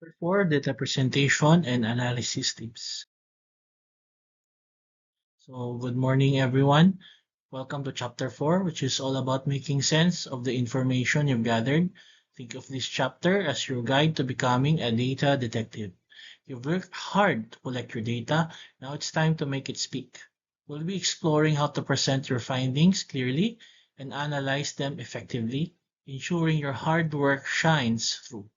Chapter 4, Data Presentation and Analysis Tips. So, good morning, everyone. Welcome to Chapter 4, which is all about making sense of the information you've gathered. Think of this chapter as your guide to becoming a data detective. You've worked hard to collect your data. Now it's time to make it speak. We'll be exploring how to present your findings clearly and analyze them effectively, ensuring your hard work shines through.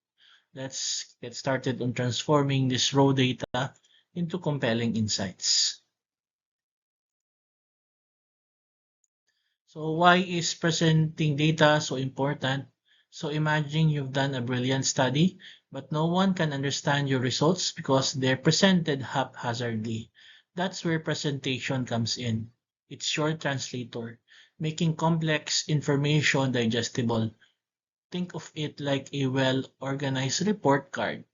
Let's get started on transforming this raw data into compelling insights. So why is presenting data so important? So imagine you've done a brilliant study, but no one can understand your results because they're presented haphazardly. That's where presentation comes in. It's your translator, making complex information digestible. Think of it like a well-organized report card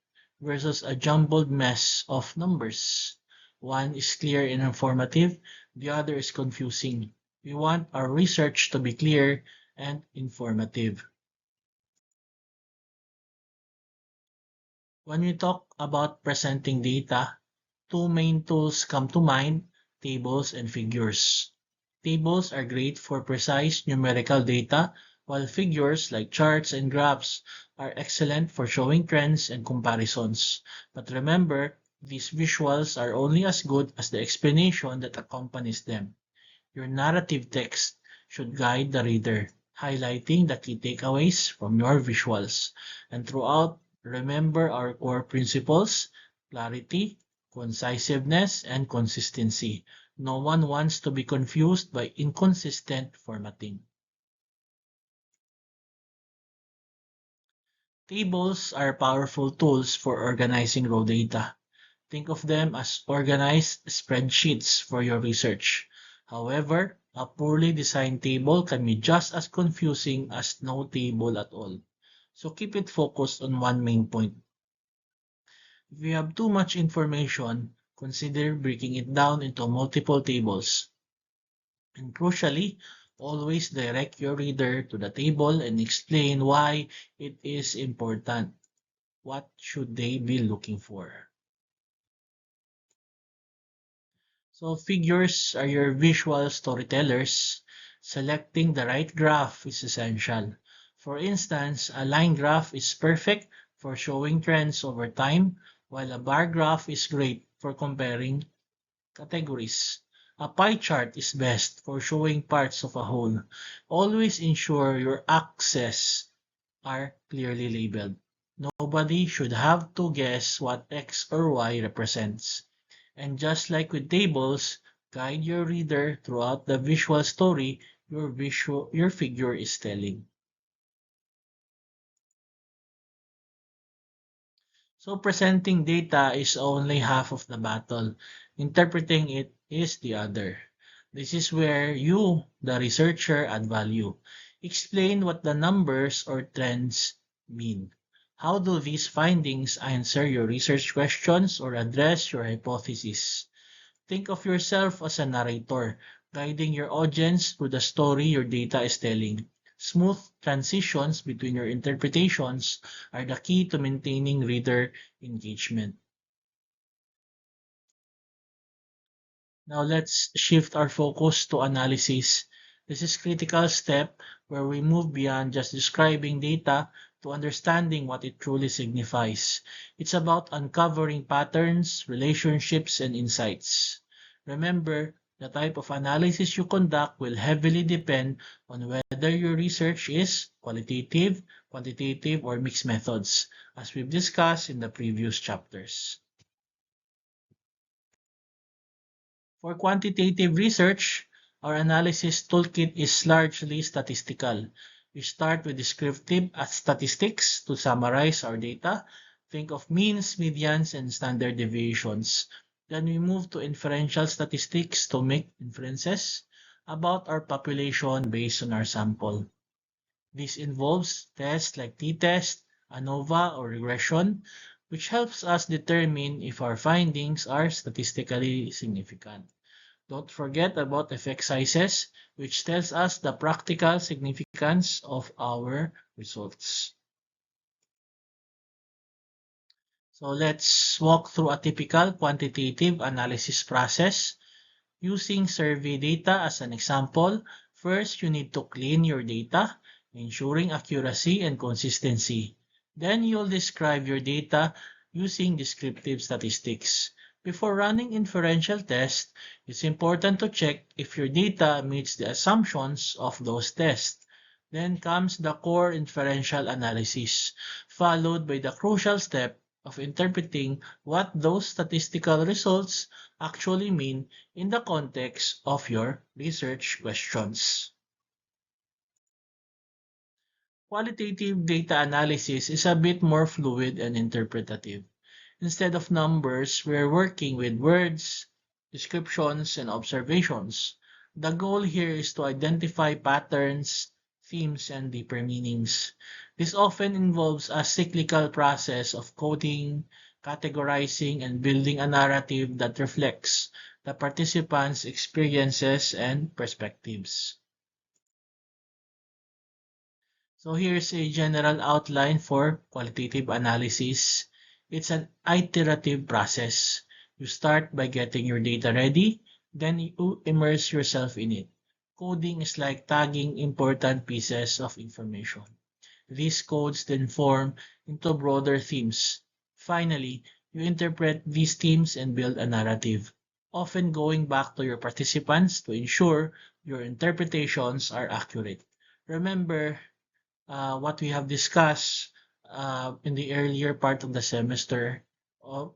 versus a jumbled mess of numbers. One is clear and informative, the other is confusing. We want our research to be clear and informative. When we talk about presenting data, two main tools come to mind: tables and figures. Tables are great for precise numerical data, while figures like charts and graphs are excellent for showing trends and comparisons. But remember, these visuals are only as good as the explanation that accompanies them. Your narrative text should guide the reader, highlighting the key takeaways from your visuals. And throughout, remember our core principles: clarity, concisiveness, and consistency. No one wants to be confused by inconsistent formatting. Tables are powerful tools for organizing raw data. Think of them as organized spreadsheets for your research. However, a poorly designed table can be just as confusing as no table at all. So keep it focused on one main point. If you have too much information, consider breaking it down into multiple tables. And crucially, always direct your reader to the table and explain why it is important. What should they be looking for? So figures are your visual storytellers. Selecting the right graph is essential. For instance, a line graph is perfect for showing trends over time, while a bar graph is great for comparing categories. A pie chart is best for showing parts of a whole. Always ensure your axes are clearly labeled. Nobody should have to guess what X or Y represents. And just like with tables, guide your reader throughout the visual story your figure is telling. So presenting data is only half of the battle. Interpreting it is the other. This is where you, the researcher, add value. Explain what the numbers or trends mean. How do these findings answer your research questions or address your hypothesis? Think of yourself as a narrator, guiding your audience through the story your data is telling. Smooth transitions between your interpretations are the key to maintaining reader engagement. Now let's shift our focus to analysis. This is a critical step where we move beyond just describing data to understanding what it truly signifies. It's about uncovering patterns, relationships, and insights. Remember, the type of analysis you conduct will heavily depend on whether your research is qualitative, quantitative, or mixed methods, as we've discussed in the previous chapters. For quantitative research, our analysis toolkit is largely statistical. We start with descriptive statistics to summarize our data. Think of means, medians, and standard deviations. Then we move to inferential statistics to make inferences about our population based on our sample. This involves tests like t-test, ANOVA, or regression, which helps us determine if our findings are statistically significant. Don't forget about effect sizes, which tells us the practical significance of our results. So let's walk through a typical quantitative analysis process. Using survey data as an example, first you need to clean your data, ensuring accuracy and consistency. Then you'll describe your data using descriptive statistics. Before running inferential tests, it's important to check if your data meets the assumptions of those tests. Then comes the core inferential analysis, followed by the crucial step of interpreting what those statistical results actually mean in the context of your research questions. Qualitative data analysis is a bit more fluid and interpretative. Instead of numbers, we're working with words, descriptions, and observations. The goal here is to identify patterns, themes, and deeper meanings. This often involves a cyclical process of coding, categorizing, and building a narrative that reflects the participants' experiences and perspectives. So here's a general outline for qualitative analysis. It's an iterative process. You start by getting your data ready, then you immerse yourself in it. Coding is like tagging important pieces of information. These codes then form into broader themes. Finally, you interpret these themes and build a narrative, often going back to your participants to ensure your interpretations are accurate. Remember, what we have discussed in the earlier part of the semester uh,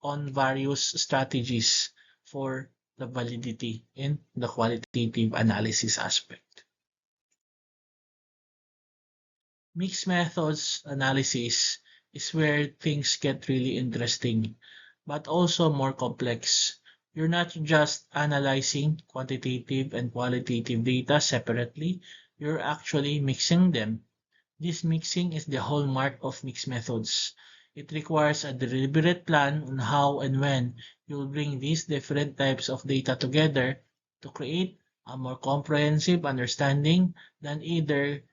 on various strategies for the validity in the qualitative analysis aspect. Mixed methods analysis is where things get really interesting, but also more complex. You're not just analyzing quantitative and qualitative data separately, you're actually mixing them. This mixing is the hallmark of mixed methods. It requires a deliberate plan on how and when you'll bring these different types of data together to create a more comprehensive understanding than either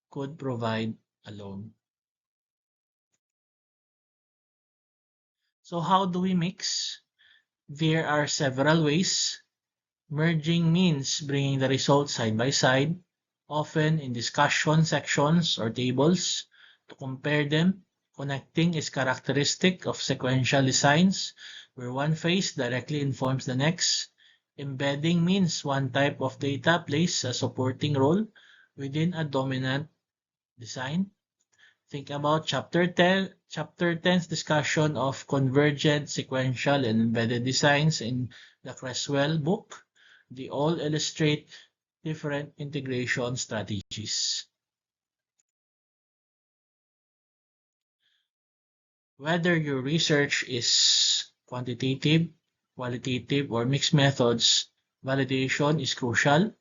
could provide alone. So how do we mix? There are several ways. Merging means bringing the results side by side, often in discussion sections or tables, to compare them. Connecting is characteristic of sequential designs, where one phase directly informs the next. Embedding means one type of data plays a supporting role within a dominant design. Think about chapter 10's discussion of convergent, sequential, and embedded designs in the Creswell book. They all illustrate different integration strategies. Whether your research is quantitative, qualitative, or mixed methods, validation is crucial.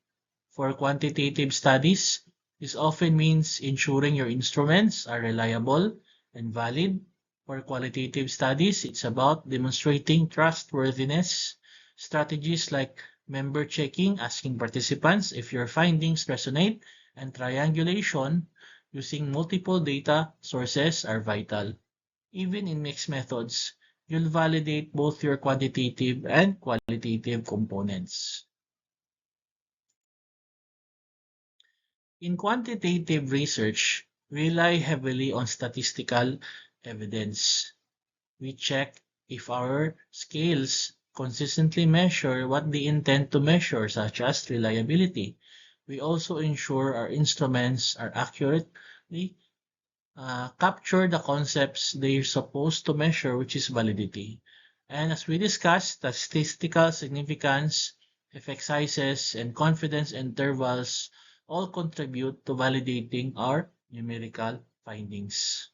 For quantitative studies, this often means ensuring your instruments are reliable and valid. For qualitative studies, it's about demonstrating trustworthiness. Strategies like member checking, asking participants if your findings resonate, and triangulation using multiple data sources are vital. Even in mixed methods, you'll validate both your quantitative and qualitative components. In quantitative research, we rely heavily on statistical evidence. We check if our scales consistently measure what they intend to measure, such as reliability. We also ensure our instruments are accurately capture the concepts they're supposed to measure, which is validity. And as we discussed, the statistical significance, effect sizes, and confidence intervals all contribute to validating our numerical findings.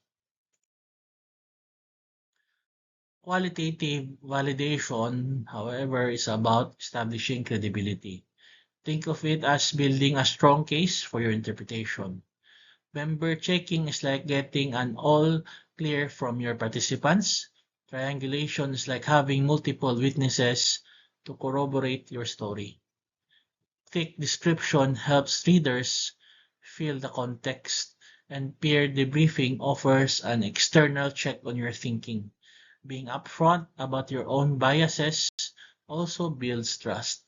Qualitative validation, however, is about establishing credibility. Think of it as building a strong case for your interpretation. Member checking is like getting an all clear from your participants. Triangulation is like having multiple witnesses to corroborate your story. Thick description helps readers feel the context, and peer debriefing offers an external check on your thinking. Being upfront about your own biases also builds trust.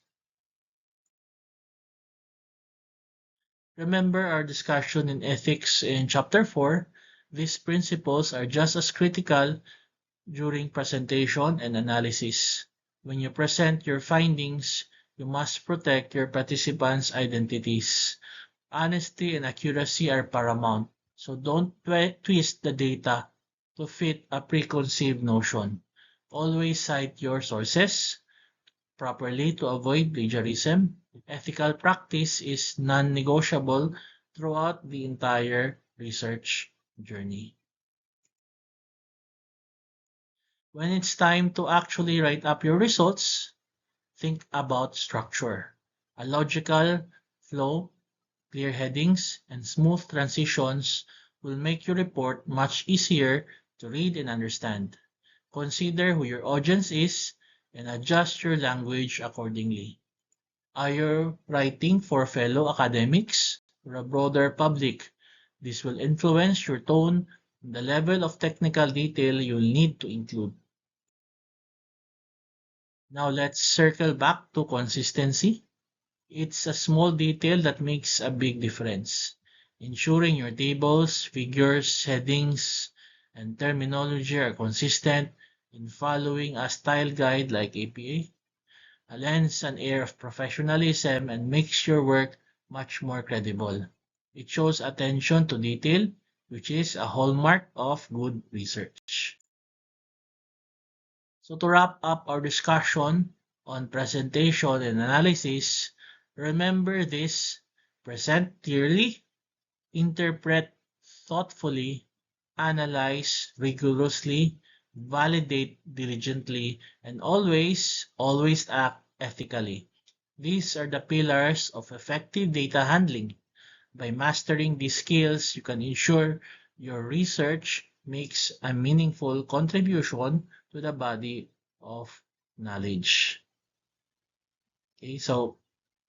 Remember our discussion in ethics in chapter 4? These principles are just as critical during presentation and analysis. When you present your findings, you must protect your participants' identities. Honesty and accuracy are paramount, so don't twist the data to fit a preconceived notion. Always cite your sources properly to avoid plagiarism. Ethical practice is non-negotiable throughout the entire research journey. When it's time to actually write up your results, think about structure. A logical flow, clear headings, and smooth transitions will make your report much easier to read and understand. Consider who your audience is and adjust your language accordingly. Are you writing for fellow academics or a broader public? This will influence your tone and the level of technical detail you'll need to include. Now let's circle back to consistency. It's a small detail that makes a big difference. Ensuring your tables, figures, headings, and terminology are consistent in following a style guide like APA lends an air of professionalism and makes your work much more credible. It shows attention to detail, which is a hallmark of good research. So to wrap up our discussion on presentation and analysis, remember this: present clearly, interpret thoughtfully, analyze rigorously, validate diligently, and always act ethically. These are the pillars of effective data handling. By mastering these skills, you can ensure your research makes a meaningful contribution to the body of knowledge. Okay, so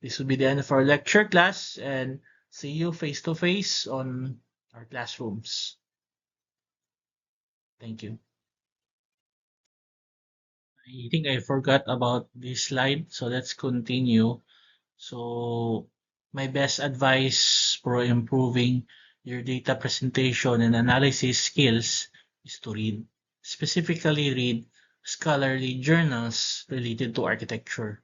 this will be the end of our lecture class, and see you face to face on our classrooms. Thank you. I think I forgot about this slide, so let's continue. So my best advice for improving your data presentation and analysis skills is to read. Specifically read scholarly journals related to architecture.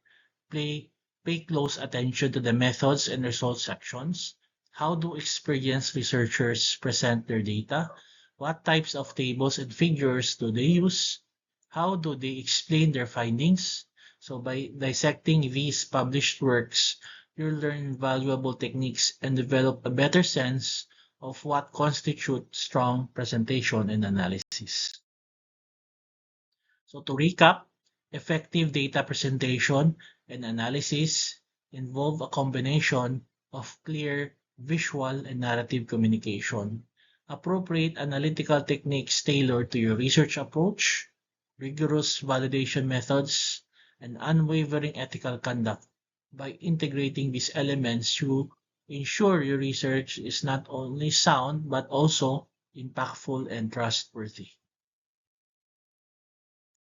Pay, pay close attention to the methods and results sections. How do experienced researchers present their data? What types of tables and figures do they use? How do they explain their findings? So by dissecting these published works, you'll learn valuable techniques and develop a better sense of what constitutes strong presentation and analysis. So to recap, effective data presentation and analysis involve a combination of clear visual and narrative communication, appropriate analytical techniques tailored to your research approach, rigorous validation methods, and unwavering ethical conduct. By integrating these elements, you ensure your research is not only sound but also impactful and trustworthy.